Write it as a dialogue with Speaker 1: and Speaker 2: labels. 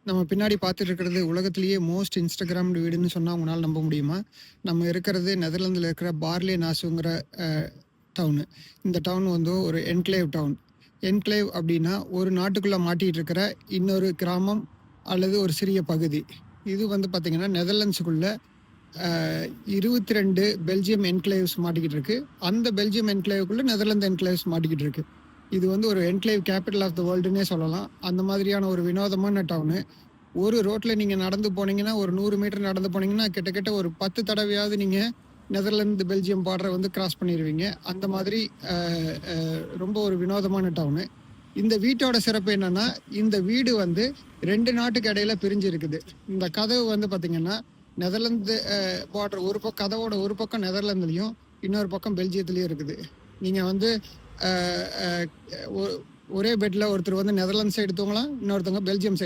Speaker 1: நம்ம பின்னாடி பார்த்துட்டு இருக்கிறது உலகத்திலேயே மோஸ்ட் இன்ஸ்டாகிராம்டு வீடுன்னு சொன்னா உங்களால நம்ப முடியுமா? நம்ம இருக்கிறது நெதர்லாந்துல இருக்கிற பார்லே நாசுங்கிற அ டவுனு. இந்த டவுன் வந்து ஒரு என்க்ளேவ் டவுன். என்க்ளேவ் அப்படின்னா, ஒரு நாட்டுக்குள்ள மாட்டிட்டு இருக்கிற இன்னொரு கிராமம் அல்லது ஒரு சிறிய பகுதி. இது வந்து பார்த்தீங்கன்னா, நெதர்லாண்ட்ஸுக்குள்ள அ 22 பெல்ஜியம் என்க்ளேவ்ஸ் மாட்டிக்கிட்டு இருக்கு. அந்த பெல்ஜியம் என்க்ளேவுக்குள்ள நெதர்லாந்து என்க்ளேவ்ஸ் மாட்டிக்கிட்டு இருக்கு. இது வந்து ஒரு என்க்ளேவ் கேப்பிட்டல் ஆஃப் த வேர்ல்டுன்னே சொல்லலாம். அந்த மாதிரியான ஒரு வினோதமான டவுனு. ஒரு ரோட்ல நீங்க நடந்து போனீங்கன்னா, ஒரு 100 மீட்டர் நடந்து போனீங்கன்னா, கிட்டத்தட்ட ஒரு 10 தடவையாவது நீங்க நெதர்லாந்து, பெல்ஜியம் பார்டர வந்து கிராஸ் பண்ணிருவீங்க. அந்த மாதிரி அ அ ரொம்ப ஒரு வினோதமான டவுனு. இந்த வீட்டோட சிறப்பு என்னன்னா, இந்த வீடு வந்து 2 நாட்டுக்கு இடையில பிரிஞ்சு இருக்குது. இந்த கதவு வந்து பார்த்தீங்கன்னா, நெதர்லாந்து பார்டர் கதவோட ஒரு பக்கம் நெதர்லாந்துலயும், இன்னொரு பக்கம் பெல்ஜியத்திலயும் இருக்குது. நீங்க வந்து அ அ ஒ ஒரே பெட்ல ஒருத்தர் வந்து நெதர்லாந்து சைடு தூங்கலாம், இன்னொருத்தவங்க பெல்ஜியம் சைடு